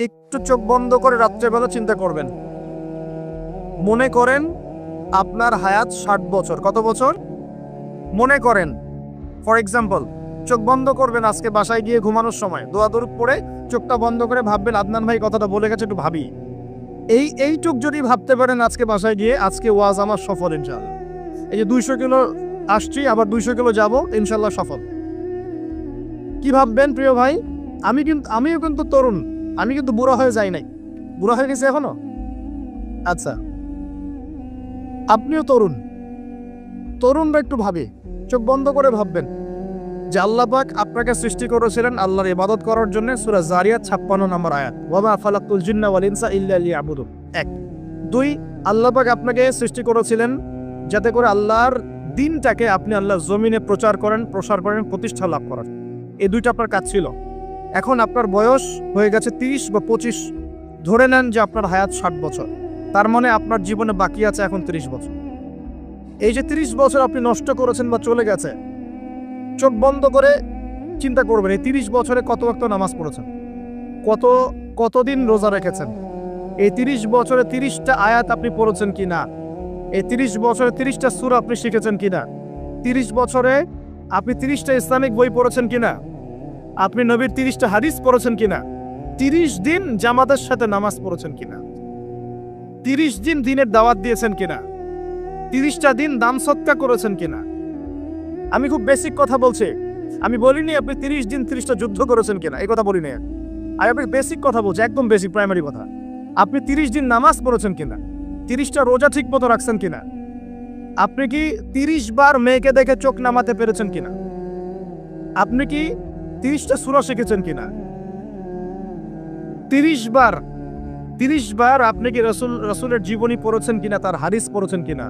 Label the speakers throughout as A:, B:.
A: একটু চোখ বন্ধ করে রাত্রেবেলা চিন্তা করবেন। মনে করেন আপনার হায়াত 60 বছর। কত বছর? মনে করেন, ফর এক্সাম্পল, চোখ বন্ধ করবেন আজকে বাসায় গিয়ে ঘুমানোর সময়, দোয়া দরুদ পড়ে চোখটা বন্ধ করে ভাববেন আদনান ভাই কথাটা বলে গেছে, একটু ভাবি। এইটুক যদি ভাবতে পারেন আজকে বাসায় গিয়ে, আজকে ওয়াজ আমার সফল ইনশাআল্লাহ। এই যে 200 কিলো আসছি, আবার 200 কিলো যাব, ইনশাআল্লাহ সফল। কি ভাববেন প্রিয় ভাই? আমিও কিন্তু তরুণ, আমি কিন্তু বুড়া হয়ে যাই নাই। বুড়া হয়ে গেছে এখনো? আচ্ছা, আপনিও তরুণ। তরুণরা একটু ভাবে, চোখ বন্ধ করে ভাববেন যে আল্লাহ পাক আপনাকে সৃষ্টি করেছিলেন আল্লাহর ইবাদত করার জন্য। সূরা জারিয়াত 56 নম্বর আয়াত, ওয়া মা খালাকতুল জিন্না ওয়াল ইনসা ইল্লা লিয়াবুদুন। 1 2 আল্লাহ পাক আপনাকে সৃষ্টি করেছিলেন যাতে করে আল্লাহর দিনটাকে আপনি আল্লাহর জমিনে প্রচার করেন, প্রসার করেন, প্রতিষ্ঠা লাভ করেন। এই দুইটা আপনার কাজ ছিল। এখন আপনার বয়স হয়ে গেছে 30 বা 25, ধরে নেন যে আপনার হায়াত 60 বছর। তার মানে আপনার জীবনে বাকি আছে এখন 30 বছর। এই যে 30 বছর আপনি নষ্ট করেছেন বা চলে গেছে, চোখ বন্ধ করে চিন্তা করবেন এই 30 বছরে কত ওয়াক্ত নামাজ পড়েছেন, কতদিন রোজা রেখেছেন, এই 30 বছরে 30টা আয়াত আপনি পড়েছেন কিনা, এই 30 বছরে 30টা সূরা আপনি শিখেছেন কিনা, 30 বছরে আপনি 30টা ইসলামিক বই পড়েছেন কিনা, আপনি নবীর 30টা হাদিস পড়েছেন কিনা, 30 দিন জামাতের সাথে নামাজ পড়েছেন কিনা, 30 দিন দিনের দাওয়াত দিয়েছেন কিনা, 30টা দিন দান সদকা করেছেন কিনা। আমি খুব বেসিক কথা বলছি, আমি বলিনি আপনি 30 দিন 30টা যুদ্ধ করেছেন কিনা, এই কথা বলিনি। আমি আপনাকে বেসিক কথা বলছি, একদম বেসিক প্রাইমারি কথা। আপনি 30 দিন নামাজ পড়েছেন কিনা, 30টা রোজা ঠিক মতো রাখছেন কিনা, আপনি কি 30 বার মেয়েকে দেখে চোখ নামাতে পেরেছেন কিনা, আপনি কি 30টা সূরা শিখেছেন কিনা, 30 বার আপনি কি রাসূলের জীবনী পড়েছেন কিনা, তার হাদিস পড়েছেন কিনা,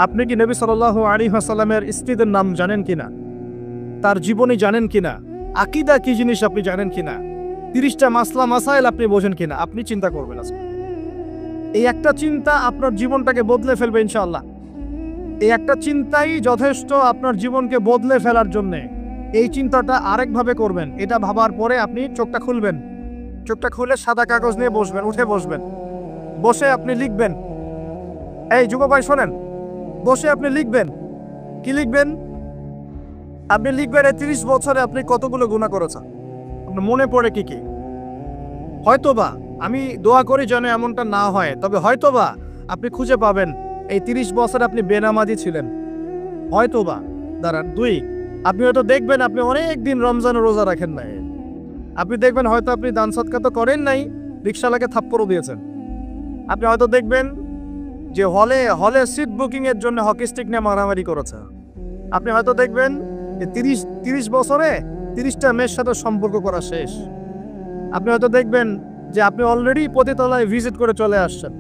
A: আপনি কি নবী সাল্লাল্লাহু আলাইহি ওয়াসাল্লামের স্ত্রীদের নাম জানেন কিনা, তার জীবনী জানেন কিনা, আকীদা কি জিনিস আপনি জানেন কিনা, 30টা মাসলা মাসাইল আপনি বোঝেন কিনা। আপনি চিন্তা করবেন আজকে। এই একটা চিন্তা আপনার জীবনটাকে বদলে ফেলবে ইনশাআল্লাহ। এই একটা চিন্তাই যথেষ্ট আপনার জীবনকে বদলে ফেলার জন্য। এই চিন্তাটা আরেকভাবে করবেন। এটা ভাবার পরে আপনি চোখটা খুলবেন, চোখটা খুলে সাদা কাগজ নিয়ে বসবেন, উঠে বসবেন, বসে আপনি লিখবেন। এই যুব ভাই শোনেন, বসে আপনি লিখবেন। কি লিখবেন? আপনি লিখবেন এই 30 বছরে আপনি কতগুলো গুনাহ করেছেন, আপনার মনে পড়ে কি কি। হয়তোবা, আমি দোয়া করি যেন এমনটা না হয়, তবে হয়তোবা আপনি খুঁজে পাবেন এই 30 বছরে আপনি বেনামাজি ছিলেন। হয়তোবা। দাঁড়ান, 2 আপনি হয়তো দেখবেন আপনি অনেক দিন রমজানের রোজা রাখেন নাই। আপনি দেখবেন হয়তো আপনি দান সদকা তো করেন নাই, রিকশাওয়ালাকে থাপ্পড়ও দিয়েছেন। আপনি হয়তো দেখবেন যে হলে সিট বুকিং এর জন্য হকি স্টিক নিয়ে মারামারি করেছে। আপনি হয়তো দেখবেন যে 30 বছরে 30টা মেয়ের সাথে সম্পর্ক করা শেষ। আপনি হয়তো দেখবেন যে আপনি অলরেডি পতিতালয়ে ভিজিট করে চলে আসছেন।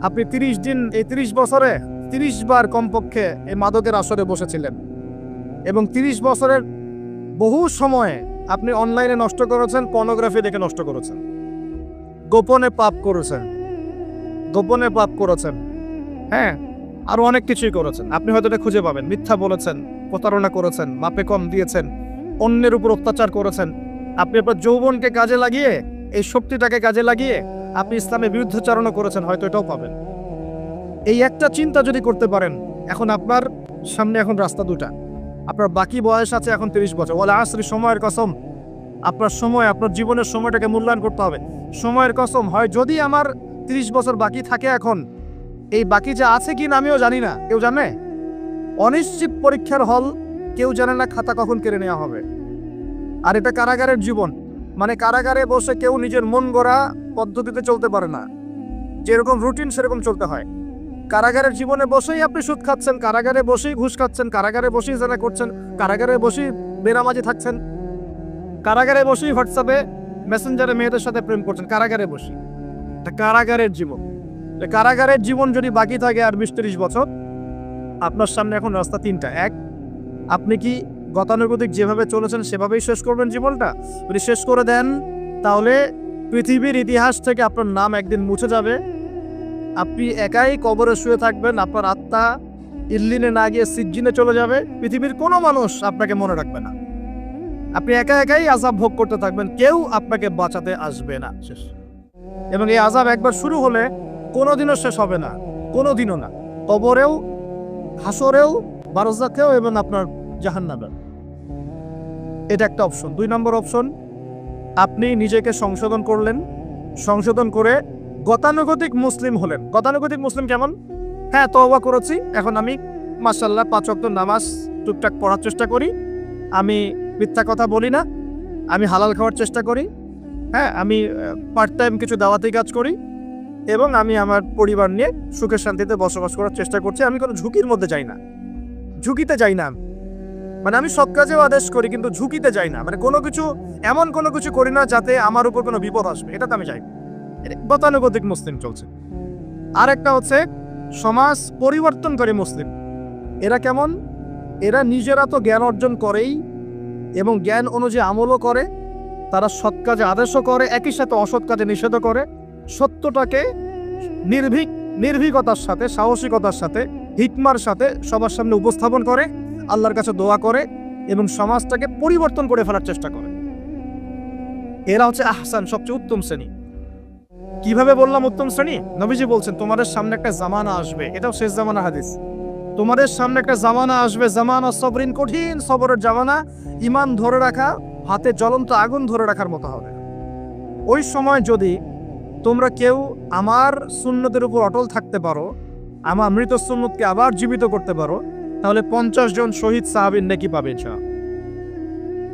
A: আপনি 30 দিন, এই 30 বছরে 30 বার কমপক্ষে এই মাদকের আসরে বসেছিলেন, এবং 30 বছরের বহু সময়ে আপনি অনলাইনে নষ্ট করেছেন, পর্নোগ্রাফি দেখে নষ্ট করেছেন, গোপনে পাপ করেছেন, হ্যাঁ, আরো অনেক কিছুই করেছেন। আপনি হয়তো এটা খুঁজে পাবেন। মিথ্যা বলেছেন, প্রতারণা করেছেন, মাপে কম দিয়েছেন, অন্যের উপর অত্যাচার করেছেন। আপনি আপনার যৌবনকে কাজে লাগিয়ে, এই শক্তিটাকে কাজে লাগিয়ে আপনি ইসলামের বিরুদ্ধাচরণ করেছেন, হয়তো এটাও পাবেন। এই একটা চিন্তা যদি করতে পারেন, এখন আপনার সামনে এখন রাস্তা দুটা। আপনার বাকি বয়স আছে এখন 30 বছর। ওয়াল আসরি, সময়ের কসম। আপনার সময়, আপনার জীবনের সময়টাকে মূল্যায়ন করতে হবে। সময়ের কসম, হয় যদি আমার 30 বছর বাকি থাকে, এখন এই বাকি যা আছে কি না আমিও জানি না, কেউ জানে? অনিশ্চিত পরীক্ষার হল, কেউ জানে না খাতা কখন কেড়ে নেওয়া হবে। আর এটা কারাগারের জীবন, মানে কারাগারে বসে কেউ নিজের মন গড়া পদ্ধতিতে চলতে পারে না। যেরকম রুটিন সেরকম চলতে হয়। কারাগারের জীবনে বসেই আপনি সুদ খাচ্ছেন, কারাগারে বসেই ঘুষ খাচ্ছেন, কারাগারে বসেই জেনা করছেন, কারাগারে বসেই বেনামাজি থাকছেন, কারাগারে বসেই হোয়াটসঅ্যাপে মেসেঞ্জারে মেয়েদের সাথে প্রেম করছেন, কারাগারে বসেই। এটা কারাগারের জীবন। কারাগারের জীবন যদি বাকি থাকে আর 20-30 বছর, আপনার সামনে এখন রাস্তা 3টা। 1, আপনি কি গতানুগতিক যেভাবে চলেছেন সেভাবেই শেষ করবেন জীবনটা? যদি শেষ করে দেন, তাহলে পৃথিবীর ইতিহাস থেকে আপনার নাম একদিন মুছে যাবে। আপনি একাই কবরে শুয়ে থাকবেন, আপনার আত্মা ইল্লিনে না গিয়ে সিজ্জিনে চলে যাবে। পৃথিবীর কোনো মানুষ আপনাকে মনে রাখবে না। আপনি একা একাই আযাব ভোগ করতে থাকবেন, কেউ আপনাকে বাঁচাতে আসবে না। শেষ। এবং এই আযাব একবার শুরু হলে কোনোদিনও শেষ হবে না, কোনোদিনও না। কবরেও, হাসরেও, বারজাখেও এবং আপনার জাহান্নামে। এটা একটা অপশন। 2 নম্বর অপশন, আপনি নিজেকে সংশোধন করলেন, সংশোধন করে গতানুগতিক মুসলিম হলেন। গতানুগতিক মুসলিম কেমন? হ্যাঁ, তওবা করেছি, এখন আমি মাশাআল্লাহ 5 ওয়াক্ত নামাজ টুকটাক পড়ার চেষ্টা করি, আমি মিথ্যা কথা বলি না, আমি হালাল খাওয়ার চেষ্টা করি, হ্যাঁ, আমি পার্ট টাইম কিছু দাওয়াতি কাজ করি এবং আমি আমার পরিবার নিয়ে সুখে শান্তিতে বসবাস করার চেষ্টা করছি। আমি কোনো ঝুঁকির মধ্যে যাই না, ঝুঁকিতে যাই না। মানে আমি সৎ কাজেও আদেশ করি কিন্তু ঝুঁকিতে যাই না, মানে কোনো কিছু এমন কোনো কিছু করি না যাতে আমার উপর কোনো বিপদ আসবে, এটাতে আমি যাই না। গতানুগতিক মুসলিম চলছে। আর একটা হচ্ছে সমাজ পরিবর্তনকারী মুসলিম। এরা কেমন? এরা নিজেরা তো জ্ঞান অর্জন করেই এবং জ্ঞান অনুযায়ী আমলও করে, তারা সৎ কাজে আদেশও করে, একই সাথে অসৎ কাজে নিষেধও করে, সত্যটাকে নির্ভীকতার সাথে, সাহসিকতার সাথে, হিকমার সাথে সবার সামনে উপস্থাপন করে, আল্লাহর কাছে দোয়া করে এবং সমাজটাকে পরিবর্তন করে ফেলার চেষ্টা করে। এরা হচ্ছে আহসান, সবচেয়ে উত্তম শ্রেণী। কিভাবে বললাম উত্তম শ্রেণী? নবীজি বলছেন তোমাদের সামনে একটা জামানা আসবে, এটাও শেষ জামানা হাদিস। তোমাদের সামনে একটা জামানা আসবে, জামানা সবরিন, কঠিন সবরের জামানা, ঈমান ধরে রাখা হাতে জ্বলন্ত আগুন ধরে রাখার মতো হবে। ওই সময় যদি তোমরা কেউ আমার সুন্নতের উপর অটল থাকতে পারো, আমার মৃত সুন্নতকে আবার জীবিত করতে পারো, তাহলে 50 জন শহীদ সাহাবীর নেকি পাবে ইনশাআল্লাহ।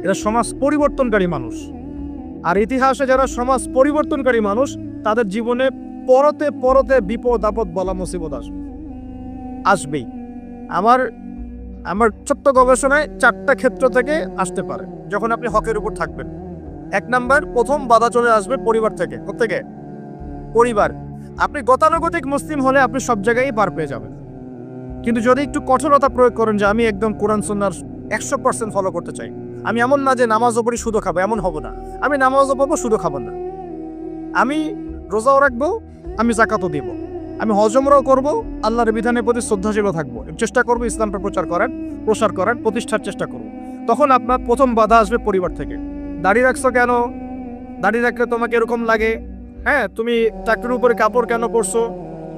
A: এরা সমাজ পরিবর্তনকারী মানুষ। আর ইতিহাসে যারা সমাজ পরিবর্তনকারী মানুষ, তাদের জীবনে পরতে পরতে বিপদ আপদ বলা মুসিবত আসবেই। আমার ছোট্ট গবেষণায় 4টা ক্ষেত্র থেকে আসতে পারে যখন আপনি হকের উপর থাকবেন। 1 নাম্বার, প্রথম বাধা চলে আসবে পরিবার থেকে। কোত্থেকে? পরিবার। আপনি গতানুগতিক মুসলিম হলে আপনি সব জায়গায় পার পেয়ে যাবেন, কিন্তু যদি একটু কঠোরতা প্রয়োগ করেন যে আমি একদম কোরআন সুন্নাহর 100% ফলো করতে চাই, আমি এমন না যে নামাজও পড়ি শুধু খাবো, এমন হব না। আমি নামাজও পড়বো, শুধু খাবো না, আমি রোজাও রাখবো, আমি যাকাতও দিব, আমি হজ উমরাও করবো, আল্লাহর বিধানের প্রতি শ্রদ্ধাশীল থাকবো, চেষ্টা করবো ইসলামটা প্রসার করেন, প্রতিষ্ঠার চেষ্টা করবো। তখন আপনার প্রথম বাধা আসবে পরিবার থেকে। দাড়ি রাখছো কেন? দাড়ি রাখলে তোমাকে এরকম লাগে। হ্যাঁ, তুমি চাকরির উপরে কাপড় কেন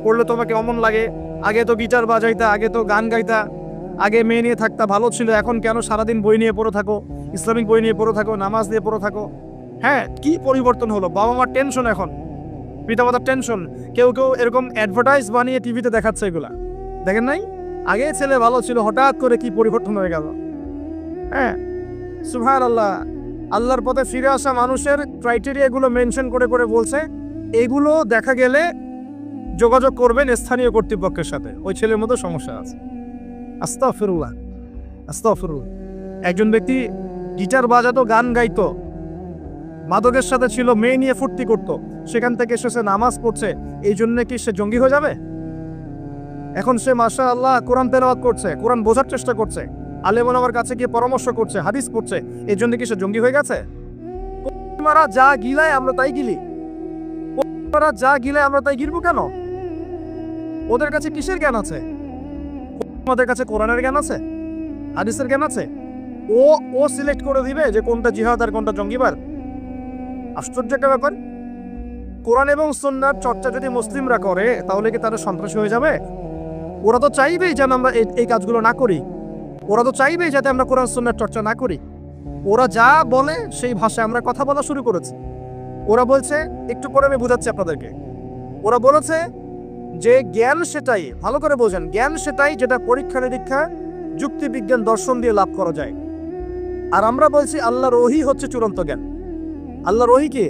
A: পরলে তোমাকে অমন লাগে। আগে তো গিটার বাজাইতা, আগে তো গান গাইতা, আগে মেয়ে নিয়ে থাকতা, ভালো ছিল, এখন কেন সারাদিন বই নিয়ে পড়ে থাকো, ইসলামিক বই নিয়ে পড়ে থাকো, নামাজ দিয়ে পড়ে থাকো। হ্যাঁ, কি পরিবর্তন হলো! বাবা মার টেনশন, এখন পিতামাতার টেনশন। কেউ এরকম অ্যাডভার্টাইজ বানিয়ে টিভিতে দেখাচ্ছে, এগুলা দেখেন নাই? আগে ছেলে ভালো ছিল, হঠাৎ করে কি পরিবর্তন হয়ে গেল। হ্যাঁ, সুবহানাল্লাহ। আল্লাহর পথে ফিরে আসা মানুষের ক্রাইটেরিয়া এগুলো মেনশন করে করে বলছে, এগুলো দেখা গেলে যোগাযোগ করবেন স্থানীয় কর্তৃপক্ষের সাথে, ওই ছেলের মধ্যে সমস্যা আছে। আস্তাগফিরুল্লাহ, আস্তাগফিরুল্লাহ। একজন ব্যক্তি গিটার বাজাতো, গান গাইতো, মাদকের সাথে ছিল, মেয়ে নিয়ে ফুর্তি করত, সেখান থেকে এসে নামাজ পড়ছে, এই জন্য কি সে জঙ্গি হয়ে যাবে? এখন সে মাশাআল্লাহ কোরআন তেলাওয়াত করছে, কোরআন বোঝার চেষ্টা করছে, আলেম ওলামার কাছে গিয়ে পরামর্শ করছে, হাদিস পড়ছে, এই জন্য কি সে জঙ্গি হয়ে গেছে? মারা যা গিলায় আমরা তাই গিলি, যা গিলায় আমরা তাই গিলবো কেন? ওদের কাছে কিসের জ্ঞান আছে? আমাদের কাছে কোরআনের জ্ঞান আছে, হাদিসের জ্ঞান আছে। ও সিলেক্ট করে দিবে যে কোনটা জিহাদ আর কোনটা জঙ্গিবাদ? আশ্চর্য একটা ব্যাপার। কোরআন এবং সুন্নাহর চর্চা যদি মুসলিমরা করে, তাহলে কি তারা সন্ত্রাসী হয়ে যাবে? ওরা তো চাইবেই যেন আমরা এই কাজগুলো না করি, ওরা তো চাইবেই যাতে আমরা কোরআন সুন্নাহর চর্চা না করি। ওরা যা বলে সেই ভাষায় আমরা কথা বলা শুরু করেছি। ওরা বলছে, একটু পরে আমি বুঝাচ্ছি আপনাদেরকে, ওরা বলেছে যে জ্ঞান সেটাই, ভালো করে বোঝেন, জ্ঞান সেটাই যেটা পরীক্ষা নিরীক্ষা, যুক্তি বিজ্ঞান, দর্শন দিয়ে লাভ করা যায়। আর আমরা বলছি আল্লাহর ওহী হচ্ছে চূড়ান্ত জ্ঞান। আল্লাহর ওহী কি?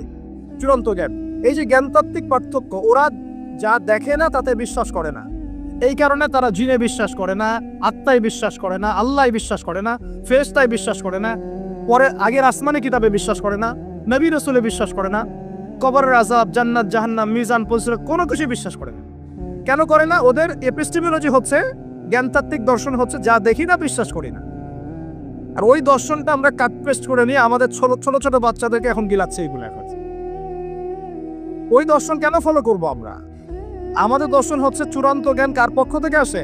A: চূড়ান্ত জ্ঞান। এই যে জ্ঞানতাত্ত্বিক পার্থক্য, ওরা যা দেখে না তাতে বিশ্বাস করে না, এই কারণে তারা জিনে বিশ্বাস করে না, আত্মায় বিশ্বাস করে না, আল্লাহ বিশ্বাস করে না, ফেরেশতায় বিশ্বাস করে না, পরে আগের আসমানি কিতাবে বিশ্বাস করে না, নবী রাসূলে বিশ্বাস করে না, কবরের আযাব, জান্নাত জাহান্নাম, মিজান, পরিসর কোনো কিছু বিশ্বাস করে না। কেন করে না? ওদের এপিস্টেমোলজি হচ্ছে, জ্ঞানতাত্ত্বিক দর্শন হচ্ছে যা দেখি না বিশ্বাস করি না। আর ওই দর্শনটা আমরা কাট পেস্ট করে নিয়ে আমাদের ছোট ছোট বাচ্চাদেরকে এখন গিলাচ্ছে এইগুলো। এখন ওই দর্শন কেন ফলো করব আমরা? আমাদের দর্শন হচ্ছে চূড়ান্ত জ্ঞান কার পক্ষ থেকে আসে?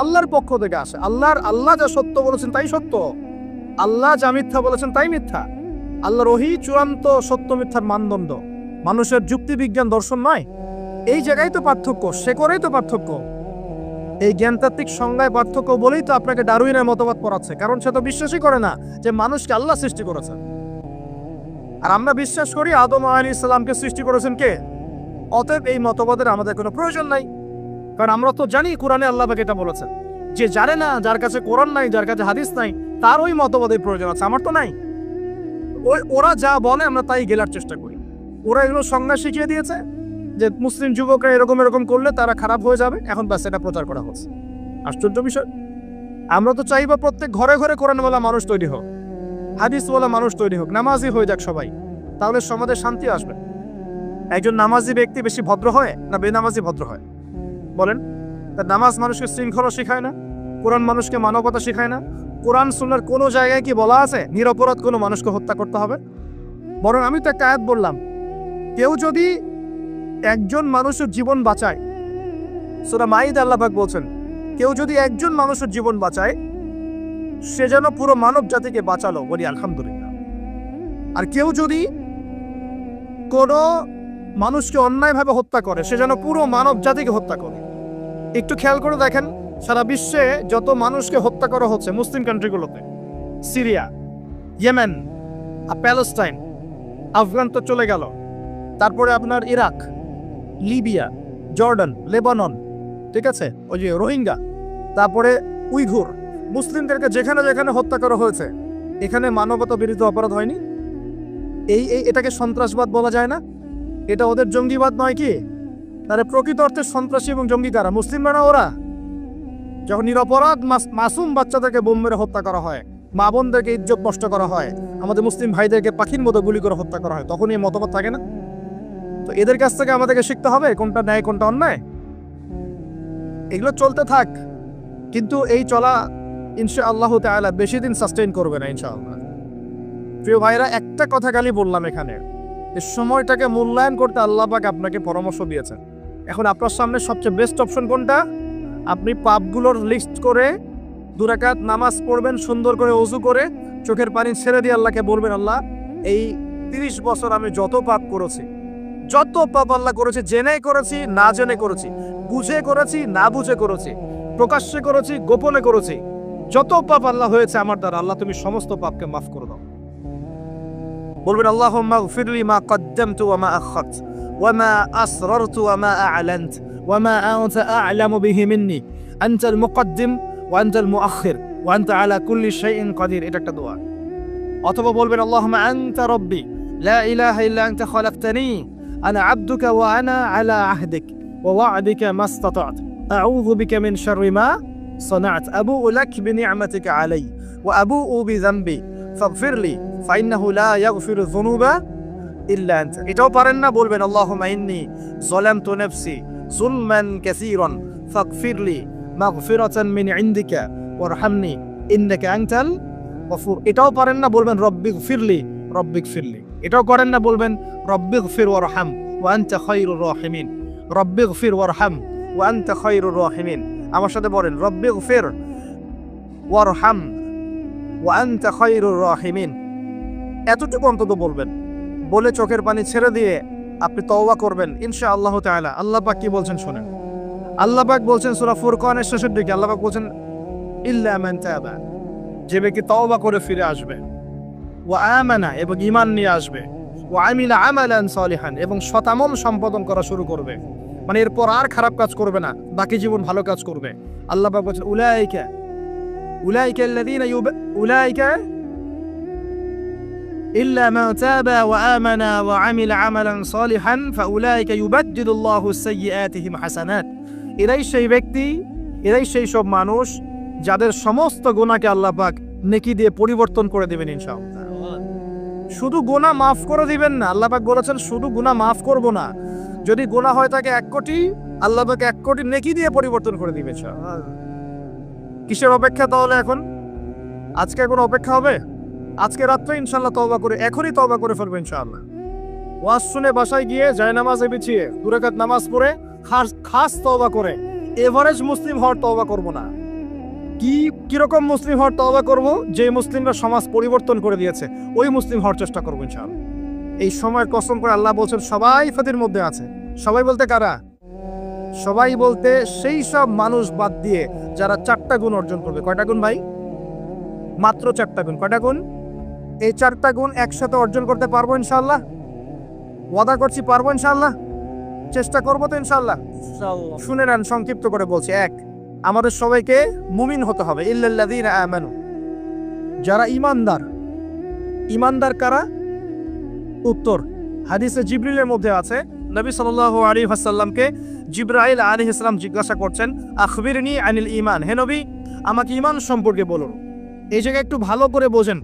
A: আল্লাহর পক্ষ থেকে আসে। আল্লাহ যা সত্য বলেছেন তাই সত্য। আল্লাহ যা মিথ্যা বলেছেন তাই মিথ্যা। আল্লাহর ওহী চূড়ান্ত সত্য মিথ্যার মানদণ্ড, মানুষের যুক্তি বিজ্ঞান দর্শন নয়। এই জায়গায় তো পার্থক্য, সে করেই তো পার্থক্য। এই জ্ঞানতাত্ত্বিক সংজ্ঞায় পার্থক্য বলেই তো আপনাকে ডারউইনের মতবাদ পড়াচ্ছে, কারণ সে তো বিশ্বাসই করে না যে মানুষকে আল্লাহ সৃষ্টি করেছেন। আর আমরা বিশ্বাস করি আদম আলাইহিস সালামকে সৃষ্টি করেছেন কে। অতএব এই মতবাদের আমাদের কোনো প্রয়োজন নাই, কারণ আমরা তো জানি কোরআনে আল্লাহ পাক এটা বলেছেন। যে জানে না, যার কাছে কোরআন নাই, যার কাছে হাদিস নাই, তার ওই মতবাদের প্রয়োজন আছে, আমার তো নাই। ওরা যা বলে আমরা তাই গেলার চেষ্টা করি। ওরা এগুলো সংজ্ঞা শিখিয়ে দিয়েছে যে মুসলিম যুবকরা এরকম এরকম করলে তারা খারাপ হয়ে যাবে, এখন ব্যাস এটা প্রচার করা হচ্ছে। আশ্চর্য বিষয়। আমরা তো চাইবা প্রত্যেক ঘরে ঘরে কোরআনওয়ালা মানুষ তৈরি হোক, হাদিসওয়ালা মানুষ তৈরি হোক, নামাজি হয়ে যাক সবাই, তাহলে সমাজে শান্তি আসবে। একজন নামাজি ব্যক্তি বেশি ভদ্র হয় না বেনামাজি ভদ্র হয় বলেন? তার নামাজ মানুষকে শৃঙ্খলা শেখায় না, কোরআন মানুষকে মানবতা শেখায় না। কোরআন সুন্নাহর কোনো জায়গায় কি বলা আছে নিরপরাধ কোনো মানুষকে হত্যা করতে হবে? বরং আমি তো একটা আয়াত বললাম, কেউ যদি একজন মানুষের জীবন বাঁচায়, সূরা মাইদা আল্লাহ পাক বলছেন, কেউ যদি একজন মানুষের জীবন বাঁচায় সে যেন পুরো মানব জাতিকে বাঁচালো, বলি আলহামদুলিল্লাহ। আর কেউ যদি কোনো মানুষকে অন্যায়ভাবে হত্যা করে সে যেন পুরো মানব জাতিকে হত্যা করে। একটু খেয়াল করে দেখেন, সারা বিশ্বে যত মানুষকে হত্যা করা হচ্ছে মুসলিম কান্ট্রিগুলোতে, সিরিয়া, ইয়েমেন, প্যালেস্টাইন, আফগান তো চলে গেল, তারপরে আপনার ইরাক, লিবিয়া, জর্ডান, লেবানন, ঠিক আছে, ওই যে রোহিঙ্গা, তারপরে উইঘুর, মুসলিমদেরকে যেখানে যেখানে হত্যা করা হয়েছে, এখানে মানবতা বিরোধী অপরাধ হয়নি? এটাকে সন্ত্রাসবাদ বলা যায় না? এটা ওদের জঙ্গিবাদ নয় কি? তাহলে প্রকৃত অর্থে সন্ত্রাসী এবং জঙ্গি কারা? মুসলিমরা না ওরা? যখন নিরপরাধ মাসুম বাচ্চাদেরকে বোম মেরে হত্যা করা হয়, মা বোনদেরকে ইজ্জত নষ্ট করা হয়, আমাদের মুসলিম ভাইদেরকে পাখির মতো গুলি করে হত্যা করা হয়, তখন এই মতবাদ থাকে না? তো এদের কাছ থেকে আমাদেরকে শিখতে হবে কোনটা ন্যায় কোনটা অন্যায়। এগুলো চলতে থাক, কিন্তু এই চলা ইনশাআল্লাহ তাআলা বেশি দিন সাস্টেইন করবে না ইনশাআল্লাহ। প্রিয় ভাইরা, একটা কথা খালি বললাম এখানে, এই সময়টাকে মূল্যায়ন করতে আল্লাহ পাক আপনাকে পরামর্শ দিয়েছেন। এখন আপনার সামনে সবচেয়ে বেস্ট অপশন কোনটা? আপনি পাপগুলোর লিস্ট করে 2 রাকাত নামাজ পড়বেন, সুন্দর করে ওযু করে চোখের পানি ছেড়ে দিয়ে আল্লাহকে বলবেন, আল্লাহ এই 30 বছর আমি যত পাপ করেছি, যত পাপ আল্লাহ করেছি, জেনে করেছি না জেনে করেছি, বুঝে করেছি না বুঝে করেছি, প্রকাশ্যে করেছি গোপনে করেছি, যত পাপ আল্লাহ হয়েছে আমার দ্বারা, আল্লাহ তুমি সমস্ত পাপকে মাফ করে দাও। বলবেন আল্লাহুম্মা গফিরলি মা কদ্দামতু ওয়া মা আখারতু ওয়া মা আসরারতু ওয়া মা আ'লানতু ওয়া মা আনতা আ'লামু বিহি মিন্নি আনতাল মুকদ্দিম ওয়া আনতাল মুআখির ওয়া আনতা আলা কুল্লি শাইইন কাদির। এটা একটা দোয়া। অথবা বলবেন আল্লাহুম্মা আনতা রাব্বি লা ইলাহা ইল্লা আনতা খালাকতানি আনা আবদুকা ওয়া আনা আলা আহদিক ওয়া ওয়া'দিকা মাস্তাতা'তু আউযু বিকা মিন শাররি মা সানা'তু আবু'ু লাক বিনি'মাতিকা আলাইয়া ওয়া আবু'ু বিযানবি ফাগফিরলি ফাইন্নাহু লা ইয়াগফিরু যুনুবা ইল্লা আনতা। এটাও পারেন না, বলবেন আল্লাহুম্মা ইন্নী যালামতু নাফসি যুলমান কাসীরান ফাগফিরলি মাগফিরাতান মিন ইনদিকা ওয়ারহামনি ইন্নাকা আনতাল গফুর। এটাও পারেন না, বলবেন রব্বিগফিরলি রব্বিগফিরলি। এটাও করেন না, বলবেন রব্বিগফির ওয়ারহাম ওয়া আনতা খায়রুর রাহিমিন। রব্বিগফির ওয়ারহাম ওয়া আনতা খায়রুর রাহিমিন। আমার সাথে বলেন রব্বিগফির ওয়ারহাম ওয়া আনতা খায়রুর রাহিমিন। এতটুকু অন্তত বলবেন, বলে চোখের পানি ছেড়ে দিয়ে আপনি তওবা করবেন ইনশাআল্লাহ তাআলা। আল্লাহ পাক কি বলছেন শুনেন। আল্লাহ পাক বলছেন সূরা ফুরকানের শেষের দিকে, আল্লাহ পাক বলছেন ইল্লা মান তাবা, যে ব্যক্তি তওবা করে ফিরে আসবে, ওয়া আমানা, এবং ঈমান নিয়ে আসবে, ওয়া আমিলা আমালান সালিহান, এবং সৎ-আমল সম্পাদন করা শুরু করবে, মানে এরপর আর খারাপ কাজ করবে না, বাকি জীবন ভালো কাজ করবে। আল্লাহ পাক বলছেন উলাইকা আল্লাযীনা উলাইকা إلا من تاب وآمن وعمل عملا صالحا فأولئك يبدل الله سيئاتهم حسنات। এরাই সেই ব্যক্তি, এরাই সেই সব মানুষ যাদের সমস্ত গুনাহকে আল্লাহ পাক নেকি দিয়ে পরিবর্তন করে দিবেন ইনশাআল্লাহ। শুধু গুনাহ মাফ করে দিবেন না, আল্লাহ পাক বলেছেন শুধু গুনাহ মাফ করব না, যদি গুনাহ হয় থাকে 1 কোটি, আল্লাহ পাক 1 কোটি নেকি দিয়ে পরিবর্তন করে দিবেন ইনশাআল্লাহ। কিসের অপেক্ষা তাহলে? এখন আজকে কোনো অপেক্ষা হবে? আজকে রাত্রে ইনশাআল্লাহ তওবা করে, এখনই তওবা করে ফেলবেন ইনশাআল্লাহ। ওয়াজ শুনে বাসায় গিয়ে জায়নামাজে বিছিয়ে 2 রাকাত নামাজ পড়ে খাস তওবা করে, এভারেজ মুসলিম হওয়ার তওবা করব না। কি কিরকম মুসলিম হওয়ার তওবা করব? যে মুসলিমরা সমাজ পরিবর্তন করে দিয়েছে ওই মুসলিম হওয়ার চেষ্টা করবো ইনশাআল্লাহ। এই সময়ের কসম করে আল্লাহ বলছেন সবাই ফাঁদের মধ্যে আছে। সবাই বলতে কারা? সবাই বলতে সেই সব মানুষ বাদ দিয়ে যারা 4টা গুণ অর্জন করবে। কয়টা গুণ ভাই? মাত্র 4টা গুণ। কয়টা গুণ? এই 4টা গুণ একসাথে অর্জন করতে পারবো ইনশাআল্লাহ? ওয়াদা করছি পারবো ইনশাআল্লাহ। চেষ্টা করবো তো ইনশাআল্লাহ। শুনে নেন, সংক্ষিপ্ত করে বলছি। 1, আমাদের সবাইকে মুমিন হতে হবে। ইল্লাল্লাযীনা আমানু, যারা ঈমানদার। ঈমানদার কারা? উত্তর হাদিসে জিবরিলের মধ্যে আছে, নবী সাল্লাল্লাহু আলাইহি ওয়াসাল্লামকে জিবরাইল আলাইহিস সালাম জিজ্ঞাসা করছেন, আখবিরনি আনিল ঈমান, হে নবী আমাকে ঈমান সম্পর্কে বলুন। এই জায়গায় একটু ভালো করে বোঝেন,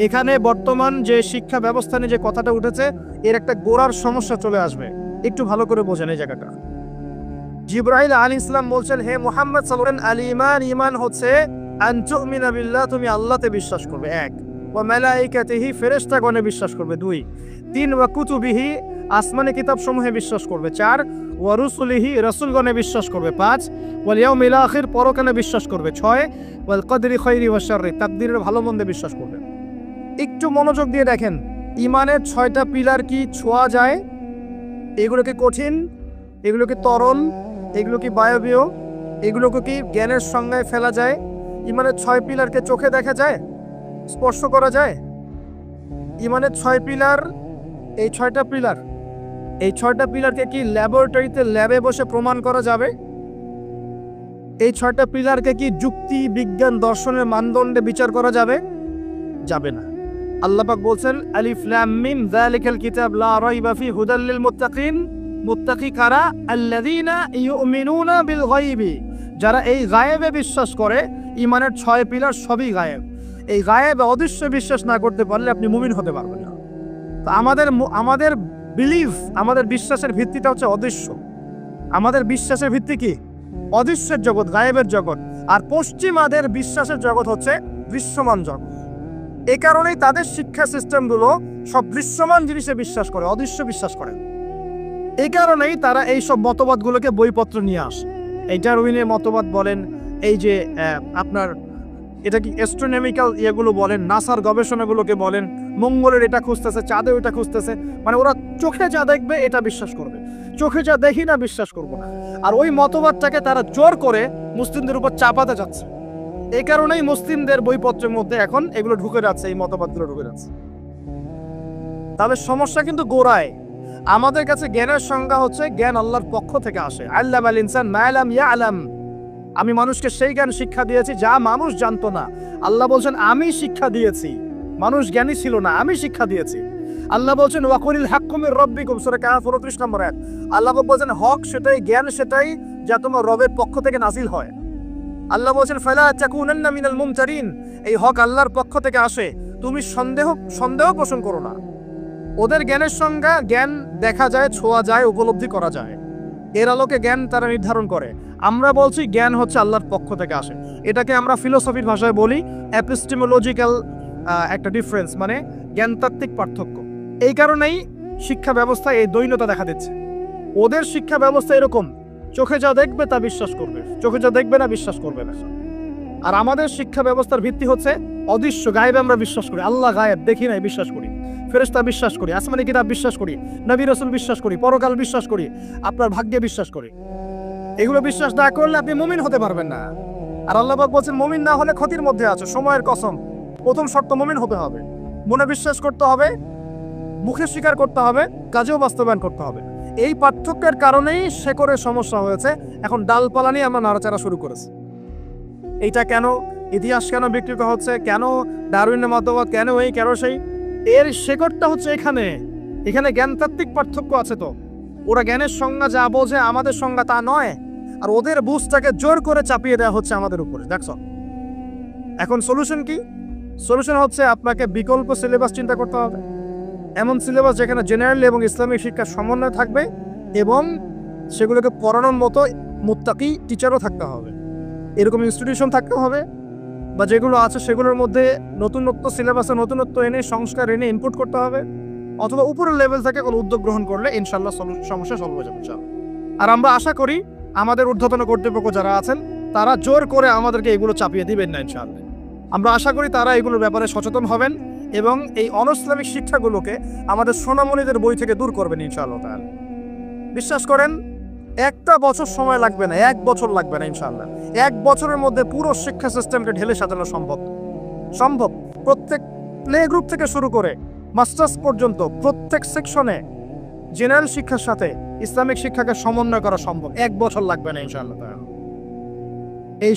A: এখানে বর্তমান যে শিক্ষা ব্যবস্থা নিয়ে যে কথাটা উঠেছে এর একটা গোড়ার সমস্যা চলে আসবে। একটু ভালো করে বোঝেন এই জায়গাটা। জিবরাইল আলাইহিস সালাম বলছেন, হে মুহাম্মদ সাল্লাল্লাহু আলাইহি ওয়াসাল্লাম, আল ঈমান, ঈমান হচ্ছে আন তুমিনা বিল্লাহ, তুমি আল্লাহতে বিশ্বাস করবে। 1, ওয়া মালাইকাতিহি, ফেরেশতাগণে বিশ্বাস করবে। 2, 3, ওয়া কুতুবিহি, আসমানি কিতাব সমূহে বিশ্বাস করবে। 4, ওয়া রুসুলিহি, রাসূলগণে বিশ্বাস করবে। 5, ওয়াল ইয়াউমিল আখির, পরকালে বিশ্বাস করবে। 6, ওয়াল কদরি খাইরি ওয়া শাররি, তাকদীরের ভালো মন্দে বিশ্বাস করবে। একটু মনোযোগ দিয়ে দেখেন, ঈমানের 6টা পিলার কি ছোঁয়া যায়? এগুলো কি কঠিন? এগুলো কি তরল? এগুলো কি বায়বীয়? এগুলোকে কি জ্ঞানের সংজ্ঞায় ফেলা যায়? ঈমানের 6 পিলারকে চোখে দেখা যায়? স্পর্শ করা যায়? ঈমানের 6 পিলার, এই 6টা পিলার, এই 6টা পিলারকে কি ল্যাবরেটরিতে ল্যাবে বসে প্রমাণ করা যাবে? এই 6টা পিলারকে কি যুক্তি, বিজ্ঞান, দর্শনের মানদণ্ডে বিচার করা যাবে? যাবে না। আল্লাহ পাক বলছেন, আলিফ লাম মিম যালিকাল কিতাব লা রাইবা ফি হুদাল লিল মুত্তাকিন। মুত্তাকি কারা? আল্লাযীনা ইউমিনুনা বিল গায়বি, যারা এই গায়েবে বিশ্বাস করে। ঈমানের 6 পিলার সবই গায়েব। এই গায়েবে অদৃশ্য বিশ্বাস না করতে পারলে আপনি মুমিন হতে পারবেন না। তো আমাদের বিলিভ, আমাদের বিশ্বাসের ভিত্তিটা হচ্ছে অদৃশ্য। আমাদের বিশ্বাসের ভিত্তি কি? অদৃশ্যের জগৎ, গায়েবের জগৎ। আর পশ্চিমাদের বিশ্বাসের জগৎ হচ্ছে দৃশ্যমান জগৎ। এই কারণেই তাদের শিক্ষা সিস্টেমগুলো সব দৃশ্যমান জিনিসে বিশ্বাস করে, অদৃশ্য বিশ্বাস করে। এই কারণেই তারা এই সব মতবাদগুলোকে বইপত্র নিয়ে আসে। এই ডারউইনের মতবাদ বলেন, এই যে আপনার এটা কি অ্যাস্ট্রোনমিক্যাল ইয়েগুলো বলেন, নাসার গবেষণাগুলোকে বলেন, মঙ্গলের এটা খুঁজতেছে, চাঁদে ওইটা খুঁজতেছে। মানে ওরা চোখে যা দেখবে এটা বিশ্বাস করবে, চোখে যা দেখি না বিশ্বাস করবো না। আর ওই মতবাদটাকে তারা জোর করে মুসলিমদের উপর চাপাতে যাচ্ছে। এই কারণেই মুসলিমদের বইপত্রের মধ্যে এখন এগুলো ঢুকে যাচ্ছে, এই মতবাদগুলো ঢুকে যাচ্ছে। তাহলে সমস্যা কিন্তু গোড়ায়। আমাদের কাছে জ্ঞানের সংজ্ঞা হচ্ছে জ্ঞান আল্লাহর পক্ষ থেকে আসে। আল্লামাল ইনসান মা লাম ইয়ালাম, আমি মানুষকে সেই জ্ঞান শিক্ষা দিয়েছি যা মানুষ জানতো না। আল্লাহ বলছেন আমি শিক্ষা দিয়েছি, মানুষ জ্ঞানী ছিল না, আমি শিক্ষা দিয়েছি। আল্লাহ বলছেন ওয়াকুলিল হাক্কু মির রাব্বিকুম, সূরা কাহফ 29 নম্বর আয়াত। আল্লাহ বলছেন হক সেটাই, জ্ঞান সেটাই যা তোমার রবের পক্ষ থেকে নাজিল হয়। আল্লাহ বলছেন ফালা তাকুনান্না মিনাল মুমতারিন, এই হক আল্লাহর পক্ষ থেকে আসে, তুমি সন্দেহ পোষণ করো না। ওদের জ্ঞানের সংজ্ঞা জ্ঞান দেখা যায়, ছোঁয়া যায়, উপলব্ধি করা যায়, এর আলোকে জ্ঞান তারা নির্ধারণ করে। আমরা বলছি জ্ঞান হচ্ছে আল্লাহর পক্ষ থেকে আসে। এটাকে আমরা ফিলোসফির ভাষায় বলি এপিস্টেমোলজিক্যাল একটা ডিফারেন্স, মানে জ্ঞানতাত্ত্বিক পার্থক্য। এই কারণেই শিক্ষা ব্যবস্থায় এই দ্বৈনতা দেখা দিচ্ছে। ওদের শিক্ষা ব্যবস্থা এরকম, চোখে যা দেখবে তা বিশ্বাস করবে, চোখে যা দেখবে না বিশ্বাস করবে না। আর আমাদের শিক্ষা ব্যবস্থার ভিত্তি হচ্ছে অদৃশ্য, গায়েবে আমরা বিশ্বাস করি। আল্লাহ গায়েব, দেখি নাই বিশ্বাস করি, ফেরেশতা বিশ্বাস করি, আসমানি কিতাব বিশ্বাস করি, নবী রাসূল বিশ্বাস করি, পরকাল বিশ্বাস করি, আপনার ভাগ্যে বিশ্বাস করি। এগুলো বিশ্বাস না করলে আপনি মুমিন হতে পারবেন না। আর আল্লাহ পাক বলছেন মুমিন না হলে ক্ষতির মধ্যে আছে। সময়ের কসম, প্রথম শর্ত মুমিন হতে হবে, মনে বিশ্বাস করতে হবে, মুখে স্বীকার করতে হবে, কাজেও বাস্তবায়ন করতে হবে। এই পার্থক্যের কারণেই শেকড়ের সমস্যা হয়েছে। এখন ডালপালা নিয়ে আমরা নাড়াচাড়া শুরু করেছি। এইটা কেন, ইতিহাস কেন বিকৃত হচ্ছে, কেন ডারউইনের মতবাদ, কেন এই কেন সেই, এর শেকড়টা হচ্ছে এখানে। এখানে জ্ঞানতাত্ত্বিক পার্থক্য আছে। তো ওরা জ্ঞানের সংজ্ঞা যা বোঝে, আমাদের সংজ্ঞা তা নয়। আর ওদের বুঝটাকে জোর করে চাপিয়ে দেওয়া হচ্ছে আমাদের উপরে। দেখছো এখন সলিউশন কি? সলিউশন হচ্ছে আপনাকে বিকল্প সিলেবাস চিন্তা করতে হবে। এমন সিলেবাস যেখানে জেনারেল এবং ইসলামিক শিক্ষার সমন্বয় থাকবে এবং সেগুলোকে পড়ানোর মতো মুত্তাকি টিচারও থাকতে হবে। এরকম ইনস্টিটিউশন থাকতে হবে, বা যেগুলো আছে সেগুলোর মধ্যে নতুনত্ব সিলেবাসে নতুনত্ব এনে, সংস্কার এনে ইনপুট করতে হবে। অথবা উপরের লেভেল থেকে কোনো উদ্যোগ গ্রহণ করলে ইনশাল্লাহ সমস্যা সলভ হয়ে যাবে। আর আমরা আশা করি আমাদের ঊর্ধ্বতন কর্তৃপক্ষ যারা আছেন তারা জোর করে আমাদেরকে এগুলো চাপিয়ে দিবেন না ইনশাআল্লাহ। আমরা আশা করি তারা এগুলোর ব্যাপারে সচেতন হবেন এবং এই অনইসলামিক শিক্ষাগুলোকে আমাদের সোনামণিদের বই থেকে দূর করবেন ইনশাআল্লাহ তাআলা। বিশ্বাস করেন, একটা বছর সময় লাগবে না, 1 বছর লাগবে না ইনশাআল্লাহ। 1 বছরের মধ্যে পুরো শিক্ষা সিস্টেমকে ঢেলে সাজানো সম্ভব। প্রত্যেক প্লে গ্রুপ থেকে শুরু করে মাস্টার্স পর্যন্ত প্রত্যেক সেকশনে জেনারেল শিক্ষার সাথে ইসলামিক শিক্ষাকে সমন্বয় করা সম্ভব। 1 বছর লাগবে না ইনশাআল্লাহ তাআলা। এই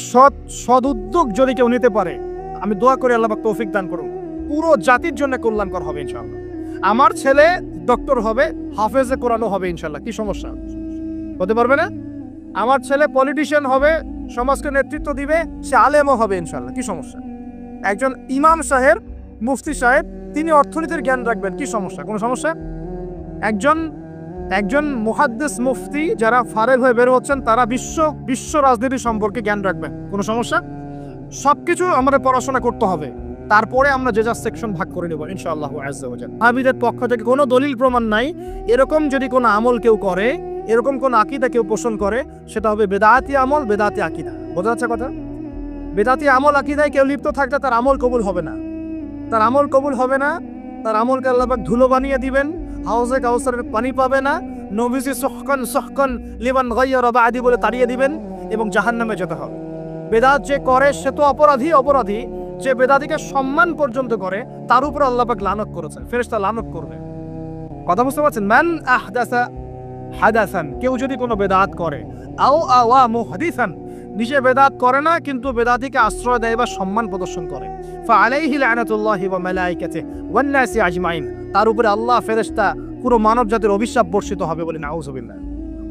A: সদ উদ্যোগ যদি কেউ নিতে পারে, আমি দোয়া করি আল্লাহ পাক তৌফিক দান করুন, পুরো জাতির জন্য কল্যাণকর হবে ইনশাআল্লাহ। আমার ছেলে ডক্টর হবে, হাফেজে কোরআনও হবে ইনশাআল্লাহ, কি সমস্যা হতে পারবে না? আমার ছেলে পলিটিশিয়ান হবে, সমাজকে নেতৃত্ব দিবে, সে আলেমও হবে ইনশাআল্লাহ, কি সমস্যা? একজন ইমাম সাহেব, মুফতি সাহেব, তিনি অর্থনীতির জ্ঞান রাখবেন, কি সমস্যা? কোনো সমস্যা? একজন মুহাদ্দিস মুফতি যারা ফারেগ হয়ে বের হচ্ছেন, তারা বিশ্ব রাজনীতি সম্পর্কে জ্ঞান রাখবেন, কোনো সমস্যা? সবকিছু আমাদের পড়াশোনা করতে হবে, তারপরে আমরা যে যা সেকশন ভাগ করে নেব ইনশাআল্লাহ আযজা ওয়া জাল্লা। হাবিদের পক্ষ থেকে কোনো দলিল প্রমাণ নাই, এরকম যদি কোনো আমল কেউ করে, এরকম কোন আকীদা কেউ পোষণ করে, সেটা হবে বেদাতি আমল, বেদাতি আকীদা। বোঝা যাচ্ছে কথা? বেদাতি আমল আকিদায় কেউ লিপ্ত থাকলে তার আমল কবুল হবে না, তার আমলকে আল্লাহ পাক ধুলো বানিয়ে দিবেন, হাউজে কাউসারের পানি পাবে না, নবীজি সহকান লিমান গায়্যারা বাদি বলে তাড়িয়ে দিবেন এবং জাহান্নামে যেতে হবে। বেদাত যে করে সে তো অপরাধী, যে বেদাতিকে সম্মান পর্যন্ত করে তার উপর আল্লাহ পাক লানত করেছেন, ফেরেশতা লানত করবে। কথা বুঝতে পারছেন? মান আহদাসা হাদাসান, কেউ যদি কোনো বেদাত করে, আও আওয়া মুহাদিসান, নিজে বেদাত করে না কিন্তু বেদাতিকে আশ্রয় দেয় বা সম্মান প্রদর্শন করে, ফাআলাইহি লানাতুল্লাহি ওয়া মালাইকাতিহি ওয়ান নাসি আজমাইন, তার উপরে আল্লাহ, ফেরেশতা, পুরো মানব জাতির অভিশাপ বর্ষিত হবে বলে নাউযুবিল্লাহ।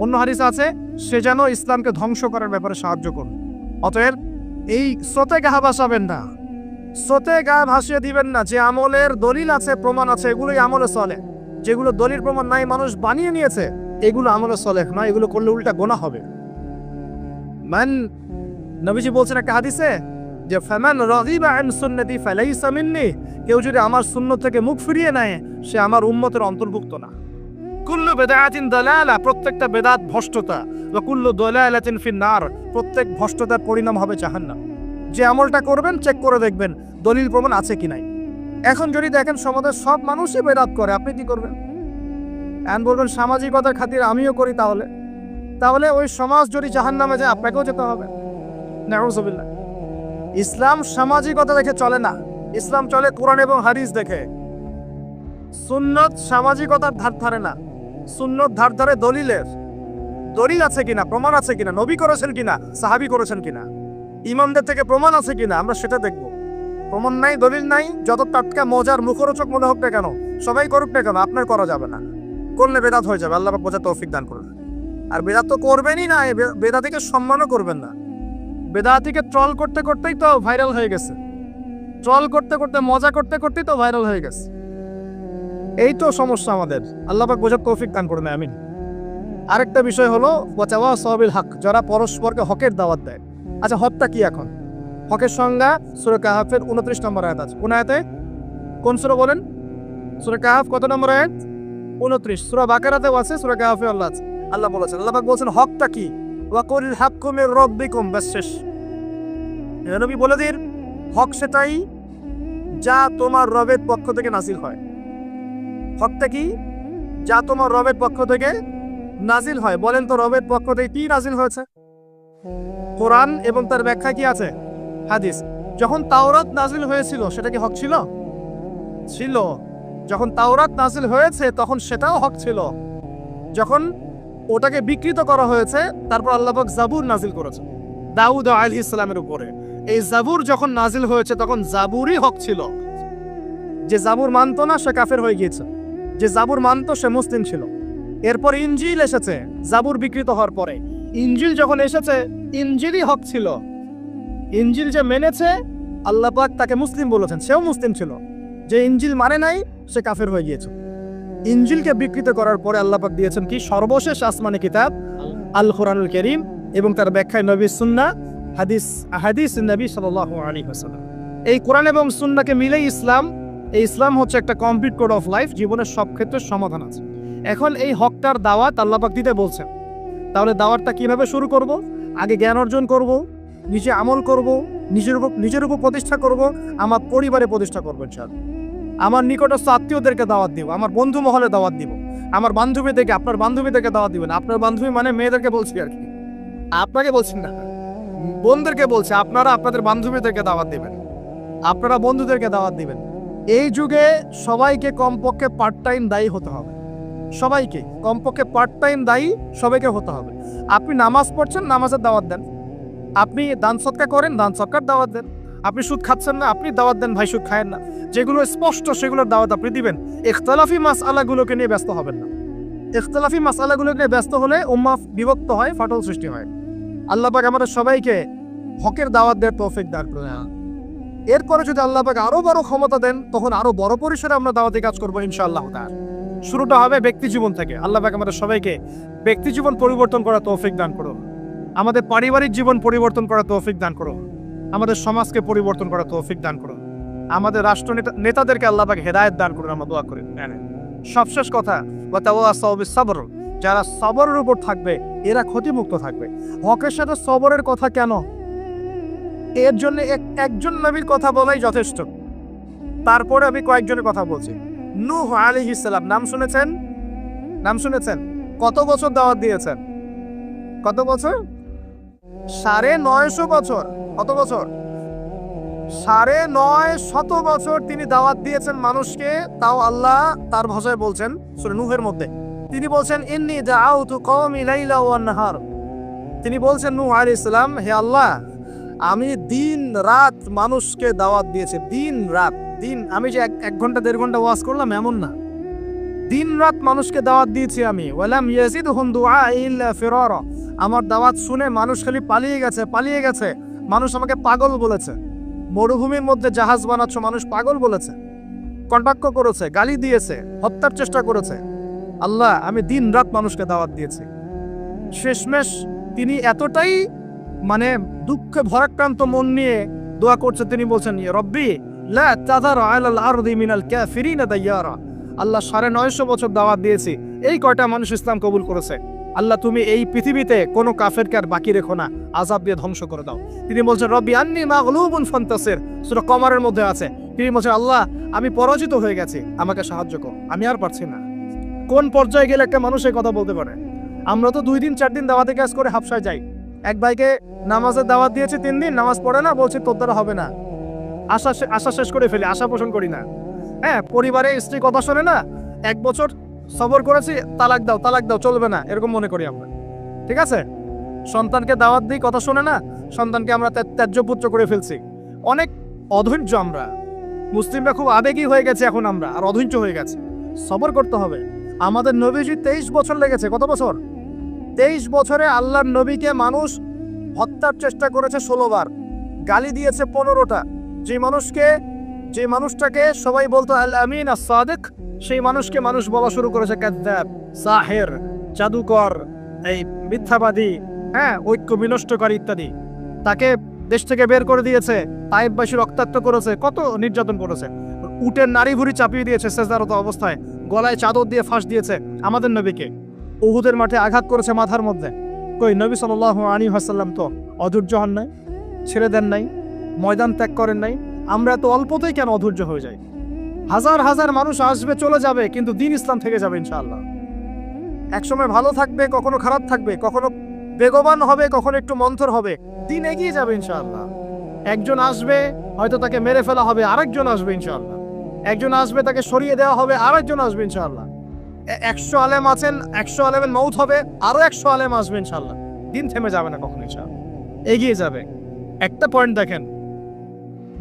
A: অন্য হাদিস আছে, সে যেন ইসলামকে ধ্বংস করার ব্যাপারে সাহায্য করবে। অতএব এই স্রোতে গা ভাসাবেন না, স্রোতে গা ভাসিয়ে দিবেন না। যে আমলের দলিল আছে, প্রমাণ আছে, এগুলোই আমলে চলে। যেগুলো দলিল প্রমাণ নাই, মানুষ বানিয়ে নিয়েছে, এগুলো আমলে সলেহ না, এগুলো করলে উল্টা গোনা হবে। নবীজি বলছেন একটা হাদিসে যে ফামান রাগিবা আন সুন্নতি ফালাইসা মিন্নি, কেউ যদি আমার সুন্নত থেকে মুখ ফিরিয়ে নেয়, সে আমার উম্মতের অন্তর্ভুক্ত না। কুল্লু বিদআতিন দালালা, প্রত্যেকটা বেদাত ভ্রষ্টতা, ওয়া কুল্লু দালালাতিন ফিন-নার, প্রত্যেক ভ্রষ্টতার পরিণাম হবে জাহান্নাম। যে আমলটা করবেন চেক করে দেখবেন দলিল প্রমাণ আছে কি নাই। এখন যদি দেখেন সমাজের সব মানুষই বেদাত করে, আপনি কি করবেন? এখন বলবেন সামাজিকতার খাতিরে আমিও করি, তাহলে ওই সমাজ যদি জাহান্নামে যায় আপনাকেও যেতে হবে। নাউযুবিল্লাহ। ইসলাম সামাজিকতা দেখে চলে না, ইসলাম চলে কোরআন এবং হাদিস দেখে। সুন্নত সামাজিকতার ধার ধারে না, সুন্নত ধার ধারে দলিল আছে কিনা, প্রমাণ আছে কিনা, নবী করেছেন কিনা, সাহাবী করেছেন কিনা, ইমামদের থেকে প্রমাণ আছে কিনা, আমরা সেটা দেখব। প্রমাণ নাই, দলিল নাই, যত টাটকা মজার মুখরোচক মনে হোক না কেন, সবাই করুক না কেন, আপনার করা যাবে না, করলে বেদাত হয়ে যাবে। আল্লাহ পাক বোঝার তৌফিক দান করুন। আর বেদাত তো করবেনই না, বেদাতিকে সম্মানও করবেন না। বেদাতিকে ট্রল করতে করতেই তো ভাইরাল হয়ে গেছে, ট্রল করতে করতে, মজা করতে করতেই তো ভাইরাল হয়ে গেছে। এই তো সমস্যা আমাদের। আল্লাহ পাক বোঝার তৌফিক দান করুন, আমিন। আরেকটা বিষয় হলো ওয়াতাওয়াসাউ বিল হক, যারা পরস্পরকে হকের দাওয়াত দেয়। আচ্ছা, হকটা কি? এখন হকের সংজ্ঞা সূরা কাহফের 29 নম্বর আয়াত আছে। কোন আয়াতে? কোন সূরা বলেন? সূরা কাহফ কত নম্বর আয়াত? 29। সূরা বাকারাতেও আছে, সূরা কাহফে আল্লাহ বলেছেন, আল্লাহ পাক বলেছেন হকটা কি? ওয়া কুলিল হাক্কু মির রাব্বিকুম, বাস শেষ। নবী বলে দিন, হক সেটাই যা তোমার রবের পক্ষ থেকে নাজিল হয়। হকটা কি? যা তোমার রবের পক্ষ থেকে নাজিল হয়। বলেন তো রবের পক্ষ থেকে কি নাজিল হয়েছে? কোরআন এবং তার ব্যাখ্যা কি আছে? হাদিস। যখন তাওরাত নাজিল হয়েছিল সেটা কি হক ছিল? ছিল। যখন তাওরাত নাজিল হয়েছে তখন সেটাও হক ছিল। যখন ওটাকে বিকৃত করা হয়েছে, তারপর আল্লাহ পাক জাবুর নাজিল করেছেন দাউদ আলাইহিস সালামের উপরে। এই জাবুর যখন নাজিল হয়েছে তখন জাবুরই হক ছিল। যে জাবুর মানতো না সে কাফের হয়ে গিয়েছে, যে জাবুর মানতো সে মুসলিম ছিল। এরপর ইনজিল এসেছে, জাবুর বিকৃত হওয়ার পরে ইনজিল যখন এসেছে, ইনজিলই হক ছিল। ইনজিল যে মেনেছে আল্লাহ পাক তাকে মুসলিম বলেছেন, সেও মুসলিম ছিল। যে ইনজিল মানে নাই সে কাফের হয়ে গিয়েছে। ইনজিলকে বিকৃত করার পরে আল্লাহ পাক দিয়েছেন কি? সর্বশেষ আসমানি কিতাব আল কোরআনুল কারীম এবং তার ব্যাখ্যায় নবী সুন্নাহ, হাদিস নবী সাল্লাল্লাহু আলাইহি ওয়াসাল্লাম। এই কোরআন এবং সুন্নাহকে মিলেই ইসলাম। এই ইসলাম হচ্ছে একটা কমপ্লিট কোড অফ লাইফ, জীবনের সব ক্ষেত্রে সমাধান আছে। এখন এই হকটার দাওয়াত আল্লাহ পাক দিতে বলছেন। তাহলে দাওয়াতটা কিভাবে শুরু করব? আগে জ্ঞান অর্জন করব, নিজে আমল করব, নিজের উপর প্রতিষ্ঠা করব, আমার পরিবারে প্রতিষ্ঠা করবো ইনশাআল্লাহ। আমার নিকটস্থ আত্মীয়দেরকে দাওয়াত দিব, আমার বন্ধু মহলে দাওয়াত দিব, আমার বান্ধবীদেরকে, আপনার বান্ধবীদেরকে দাওয়াত দিবেন। আপনার বান্ধবী মানে মেয়েদেরকে বলছি আর কি, আপনাকে বলছেন না, বোনদেরকে বলছে। আপনারা আপনাদের বান্ধবীদেরকে দাওয়াত দিবেন, আপনারা বন্ধুদেরকে দাওয়াত দিবেন। এই যুগে সবাইকে কমপক্ষে পার্ট টাইম দায়ী হতে হবে, সবাইকে কমপক্ষে পার্ট টাইম দায়ী সবাইকে হতে হবে। আপনি নামাজ পড়ছেন, নামাজের দাওয়াত দেন। আপনি দান সৎকার করেন, দান সৎকার দাওয়াত দেন। আপনি সুদ খাচ্ছেন না, আপনি দাওয়াত দেন ভাই সুদ খায়েন না। যেগুলো স্পষ্ট সেগুলোর দাওয়াত আপনি দিবেন। ইখতিলাফি মাসআলাগুলোকে নিয়ে ব্যস্ত হবেন না। ইখতিলাফি মাসআলাগুলোকে নিয়ে ব্যস্ত হলে উম্মাহ বিভক্ত হয়, ফাটল সৃষ্টি হয়। আল্লাহ পাক আমাদের সবাইকে হকের দাওয়াত দেওয়ার তৌফিক দান করুন। এরপরে যদি আল্লাহ পাক আরো বড় ক্ষমতা দেন, তখন আরো বড় পরিসরে আমরা দাওয়াতি কাজ করবো ইনশাআল্লাহ তাআলা। শুরুটা হবে ব্যক্তি জীবন থেকে। আল্লাহ পাক আমাদের সবাইকে ব্যক্তি জীবন পরিবর্তন করার তৌফিক দান করুন, আমাদের পারিবারিক জীবন পরিবর্তন করার তৌফিক দান করুন, আমাদের সমাজকে পরিবর্তন করার তৌফিক দান করুন, আমাদের রাষ্ট্র নেতাদেরকে আল্লাহ পাক হেদায়েত দান করুন। আমরা দোয়া করি। সবশেষ কথা, ওয়াতাওয়াসাউ বিস-সাবর, যারা সবরের উপর থাকবে এরা ক্ষতিমুক্ত থাকবে। হকের সাথে সবরের কথা কেন? এর জন্য একজন নবীর কথা বলাই যথেষ্ট। তারপরে আমি কয়েকজনের কথা বলছি। নূহ আলাইহিস সালাম, নাম শুনেছেন? নাম শুনেছেন? কত বছর দাওয়াত দিয়েছেন? কত বছর? 950 বছর। কত বছর? 950 বছর তিনি দাওয়াত দিয়েছেন মানুষকে। তাও আল্লাহ তার ভাষায় বলছেন সূরা নূহের মধ্যে, তিনি বলছেন ইন্নী দাআউতু কওমি লাইলা ওয়ান নাহার। তিনি বলছেন নূহ আলাইহিস সালাম, হে আল্লাহ, আমি দিন রাত মানুষকে দাওয়াত দিয়েছি। দিন রাত, দিন আমি যে 1 ঘন্টা 1.5 ঘন্টা ওয়াজ করলাম এমন না, দিন রাত মানুষকে দাওয়াত দিয়েছি আমি। ওয়ালাম ইয়াজিদহুম দুআই ইল্লা ফিরারা, আমার দাওয়াত শুনে মানুষ খালি পালিয়ে গেছে। মানুষ আমাকে পাগল বলেছে। মরুভূমির মধ্যে জাহাজ বানাচ্ছ, মানুষ পাগল বলেছে, কটাক্ষ করেছে, গালি দিয়েছে, হত্যার চেষ্টা করেছে। আল্লাহ, আমি দিন রাত মানুষকে দাওয়াত দিয়েছি। শেষমেশ তিনি এতটাই দুঃখে ভরাক্রান্ত মন নিয়ে দোয়া করছে, তিনি বলছেন, ইয়া রব্বি লা তাযার আলাল আরদি মিনাল কাফিরিনা দাইয়ারা। আল্লাহ, 950 বছর দাওয়াত দিয়েছি, এই কয়টা মানুষ ইসলাম কবুল করেছে। আল্লাহ, তুমি এই পৃথিবীতে কোনো কাফেরকে আর বাকি রেখো না, আযাব দিয়ে ধ্বংস করে দাও। তিনি বলছেন, রব্বি আন্নী মাগলুবুন ফান্তাসির, সূরা কমারের মধ্যে আছে। তিনি বলছেন, আল্লাহ, আমি পরাজিত হয়ে গেছি, আমাকে সাহায্য করো, আমি আর পারছি না। কোন পর্যায়ে গেলে একটা মানুষ এই কথা বলতে পারে? আমরা তো 2 দিন 4 দিন দাওয়াতে কাজ করে হাফসায় যাই। এক ভাইকে নামাজের দাওয়াত দিয়েছে, 3 দিন নামাজ পড়ে না, বলছে তোর দ্বারা হবে না। আশা শেষ করে ফেলি, আশা পোষণ করি না। হ্যাঁ, পরিবারে স্ত্রী কথা শোনে না, 1 বছর সবর করেছি, তালাক দাও চলবে না, এরকম মনে করি আমরা। ঠিক আছে, সন্তানকে দাওয়াত দিই, কথা শোনে না, সন্তানকে আমরা ত্যায্য পুত্র করে ফেলছি। অনেক অধৈর্য আমরা, মুসলিমরা খুব আবেগী হয়ে গেছে এখন, আমরা আর অধৈর্য হয়ে গেছে। সবর করতে হবে। আমাদের নবীজি 23 বছর লেগেছে। কত বছর? 23 বছরে আল্লাহর নবীকে মানুষ হত্যার চেষ্টা করেছে 16 বার, গালি দিয়েছে 15টা। যে মানুষটাকে সবাই বলতো আল আমিন আস সাদিক, সেই মানুষকে মানুষ বলা শুরু করেছে কাযযাব, সাহির, জাদুকর, এই মিথ্যাবাদী, হ্যাঁ, ঐক্য বিনষ্টকারী ইত্যাদি। তাকে দেশ থেকে বের করে দিয়েছে, তায়েফবাসী রক্তাক্ত করেছে, কত নির্যাতন করেছে। উটের নারী ভুঁড়ি চাপিয়ে দিয়েছে সেজদারত অবস্থায়, গলায় চাদর দিয়ে ফাঁস দিয়েছে আমাদের নবীকে। উহুদের মাঠে আঘাত করেছে মাথার মধ্যে। কই নবী সাল্লাল্লাহু আলাইহি ওয়াসাল্লাম তো অধৈর্য হন নাই, ছেড়ে দেন নাই, ময়দান ত্যাগ করেন নাই? আমরা তো অল্পতেই কেন অধৈর্য হয়ে যাই? হাজার হাজার মানুষ আসবে, চলে যাবে, কিন্তু দিন ইসলাম থেকে যাবে ইনশাআল্লাহ। একসময় ভালো থাকবে, কখনো খারাপ থাকবে, কখনো বেগবান হবে, কখনো একটু মন্থর হবে, দিন এগিয়ে যাবে ইনশাআল্লাহ। একজন আসবে, হয়তো তাকে মেরে ফেলা হবে, আরেকজন আসবে ইনশাআল্লাহ। একজন আসবে, তাকে সরিয়ে দেওয়া হবে, আরেকজন আসবে ইনশাআল্লাহ। 100 আলেম আছেন, 100 আলেমের মউত হবে, আরো 100 আলেম আসবে ইনশাআল্লাহ। দিন থেমে যাবে না কখনো ইনশাআল্লাহ, এগিয়ে যাবে। একটা পয়েন্ট দেখেন,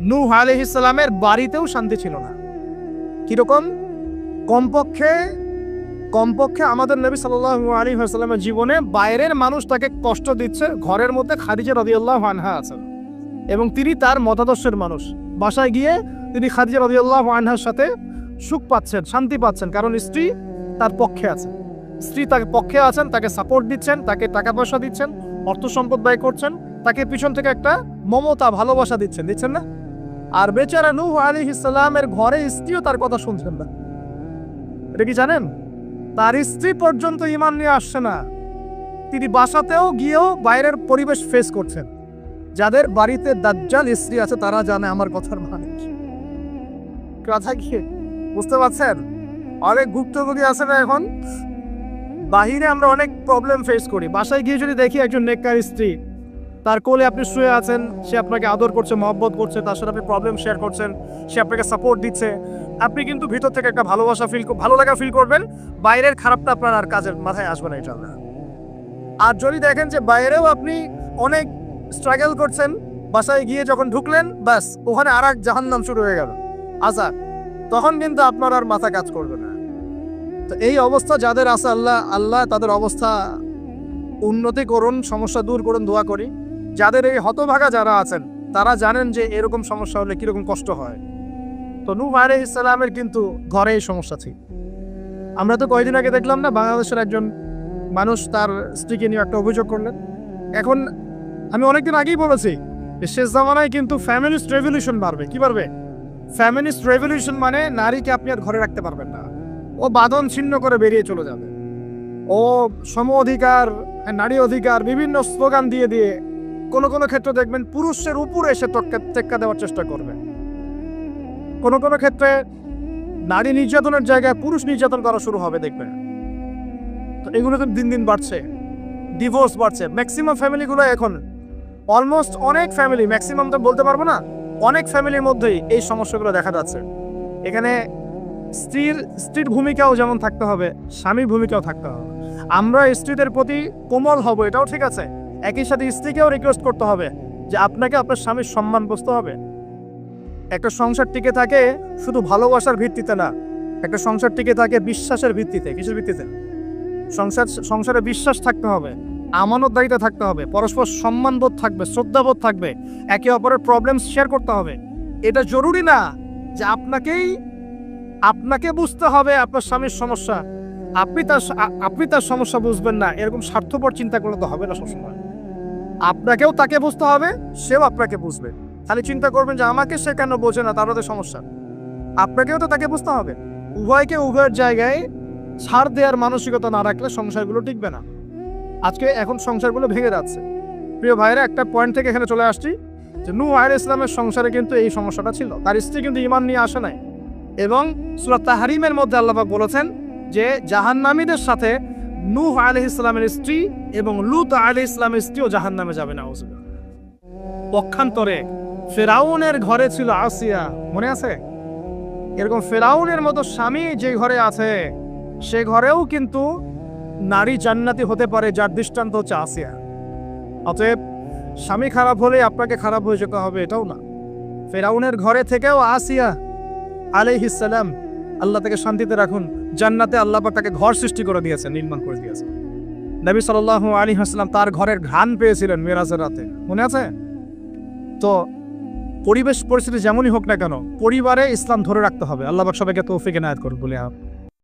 A: নূহ আলাইহিস সালামের বাড়িতেও শান্তি ছিল না। কিরকম? কমপক্ষে আমাদের নবী সাল্লাল্লাহু আলাইহি ওয়াসাল্লামের জীবনে বাইরের মানুষ তাকে কষ্ট দিচ্ছে, ঘরের মধ্যে খাদিজা রাদিয়াল্লাহু আনহা আছেন এবং তিনি তার মতাদর্শের মানুষ। বাসায় গিয়ে তিনি খাদিজা রাদিয়াল্লাহু আনহার সাথে সুখ পাচ্ছেন, শান্তি পাচ্ছেন, কারণ স্ত্রী তার পক্ষে আছে। স্ত্রী তার পক্ষে আছেন, তাকে সাপোর্ট দিচ্ছেন, তাকে টাকা পয়সা দিচ্ছেন, অর্থ সম্পদ ব্যয় করছেন, তাকে পিছন থেকে একটা মমতা, ভালোবাসা দিচ্ছেন না? আর বেচারা নূহ আলাইহিস সালামের ঘরে স্ত্রীও তার কথা শুনছেন না। এটা কি জানেন? তার স্ত্রী পর্যন্ত ঈমান নিয়ে আসছে না। তিনি বাসাতেও গিয়েও বাইরের পরিবেশ ফেস করছেন। যাদের বাড়িতে দাজ্জাল স্ত্রী আছে তারা জানে আমার কথার মানে কথা কি বুঝতে পারছেন? অনেক গুপ্তভোগী আছে না এখন, বাহিরে আমরা অনেক প্রবলেম ফেস করি, বাসায় গিয়ে যদি দেখি একজন নেককার স্ত্রী, তার কোলে আপনি শুয়ে আছেন, সে আপনাকে আদর করছে, মহব্বত করছে, তার সাথে আপনি প্রবলেম শেয়ার করছেন, সে আপনাকে সাপোর্ট দিচ্ছে, আপনি কিন্তু ভিতর থেকে একটা ভালোবাসা ভালো লাগা ফিল করবেন। বাইরের খারাপটা আপনার আর কাজের মাথায় আসবে না এটা না। আর যদি দেখেন যে বাইরেও আপনি অনেক স্ট্রাগল করছেন, বাসায় গিয়ে যখন ঢুকলেন বাস ওখানে আর এক জাহান্নাম শুরু হয়ে গেল আচ্ছা, তখন কিন্তু আপনার আর মাথা কাজ করবে না। তো এই অবস্থা যাদের আছে, আল্লাহ তাদের অবস্থা উন্নতি করুন, সমস্যা দূর করুন, দোয়া করি। যাদের এই হতভাগা যারা আছেন তারা জানেন যে এরকম সমস্যা হলে কিরকম কষ্ট হয়। তো নূহ আলাইহিস সালামের কিন্তু ঘরে এই সমস্যা ছিল। আমরা তো কয়েকদিন আগে দেখলাম না, বাংলাদেশের একজন মানুষ তার স্ত্রীকে নিয়ে একটা অভিযোগ করলেন। এখন আমি অনেকদিন আগেই বলেছি শেষ জামানায় কিন্তু ফ্যামিলিস্ট রেভলিউশন বাড়বে। কি বাড়বে? ফ্যামিলিস্ট রেভলিউশন মানে নারীকে আপনি আর ঘরে রাখতে পারবেন না, ও বাঁধন ছিন্ন করে বেরিয়ে চলে যাবে, ও সম অধিকার, নারী অধিকার বিভিন্ন স্লোগান দিয়ে দিয়ে কোনো কোনো ক্ষেত্রে দেখবেন পুরুষের উপরে এসে টেক্কা দেওয়ার চেষ্টা করবে। কোনো কোনো ক্ষেত্রে নারী নির্যাতনের জায়গায় পুরুষ নির্যাতন করা শুরু হবে দেখবেন। তো এগুলো তো দিন দিন বাড়ছে, ডিভোর্স বাড়ছে। ম্যাক্সিমাম ফ্যামিলিগুলো এখন অলমোস্ট অনেক ফ্যামিলি, ম্যাক্সিমাম তো বলতে পারবো না, অনেক ফ্যামিলির মধ্যেই এই সমস্যাগুলো দেখা যাচ্ছে। এখানে স্ত্রীর ভূমিকাও যেমন থাকতে হবে, স্বামীর ভূমিকাও থাকতে হবে। আমরা স্ত্রীদের প্রতি কোমল হব, এটাও ঠিক আছে, একই সাথে স্ত্রীকেও রিকোয়েস্ট করতে হবে যে আপনাকে আপনার স্বামীর সম্মান বুঝতে হবে। একটা সংসার টিকে থাকে শুধু ভালোবাসার ভিত্তিতে না, একটা সংসার টিকে থাকে বিশ্বাসের ভিত্তিতে। কিসের ভিত্তিতে? সংসারে বিশ্বাস থাকতে হবে, আমানতদারিতা থাকতে হবে, পরস্পর সম্মানবোধ থাকবে, শ্রদ্ধাবোধ থাকবে, একে অপরের প্রবলেম শেয়ার করতে হবে। এটা জরুরি না যে আপনাকে বুঝতে হবে আপনার স্বামীর সমস্যা, আপনি তার সমস্যা বুঝবেন না, এরকম স্বার্থপর চিন্তা করলে তো হবে না। সবসময় আপনাকেও তাকে বুঝতে হবে, সেও আপনাকে বুঝবে। খালি চিন্তা করবেন যে আমাকে সে কেন বোঝে না, তার ওদের সমস্যা। আপনাকেও তো তাকে বুঝতে হবে। উভয়কে উভয়ের জায়গায় ছাড় দেওয়ার মানসিকতা না রাখলে সংসারগুলো টিকবে না। আজকে এখন সংসারগুলো ভেঙে যাচ্ছে। প্রিয় ভাইরা, একটা পয়েন্ট থেকে এখানে চলে আসছি যে নূহ আলাইহিস সালামের সংসারে কিন্তু এই সমস্যাটা ছিল। তার স্ত্রী কিন্তু ঈমান নিয়ে আসে নাই, এবং সূরা তাহরিমের মধ্যে আল্লাহ পাক বলেছেন যে জাহান্নামীদের সাথে নূহ আলাইহিস সালামের স্ত্রী এবং লূত আলাইহিস সালামের স্ত্রীও জাহান্নামে যাবে না। পক্ষান্তরে ফেরাউনের ঘরে ছিল আসিয়া, মনে আছে? এরকম ফেরাউনের মতো স্বামী যে ঘরে আছে সে ঘরেও কিন্তু নারী জান্নাতি হতে পারে, যার দৃষ্টান্ত হচ্ছে আসিয়া। অতএব স্বামী খারাপ হলে আপনাকে খারাপ হয়ে যেতে হবে এটাও না। ফেরাউনের ঘরে থেকেও আসিয়া আলাইহিস সালাম, আল্লাহ তাকে শান্তিতে রাখুন, জান্নাতে আল্লাহ পাক তাকে ঘর সৃষ্টি করে দিয়েছেন, নির্মাণ করে দিয়েছেন। নবী সাল্লাল্লাহু আলাইহি ওয়াসাল্লাম তার ঘরের ঘ্রাণ পেয়েছিলেন মেরাজের রাতে, মনে আছে? তো পরিবেশ পরিস্থিতি যেমনই হোক না কেন, পরিবারে ইসলাম ধরে রাখতে হবে। আল্লাহ পাক সবাইকে তৌফিক এনায়েত করুন বলে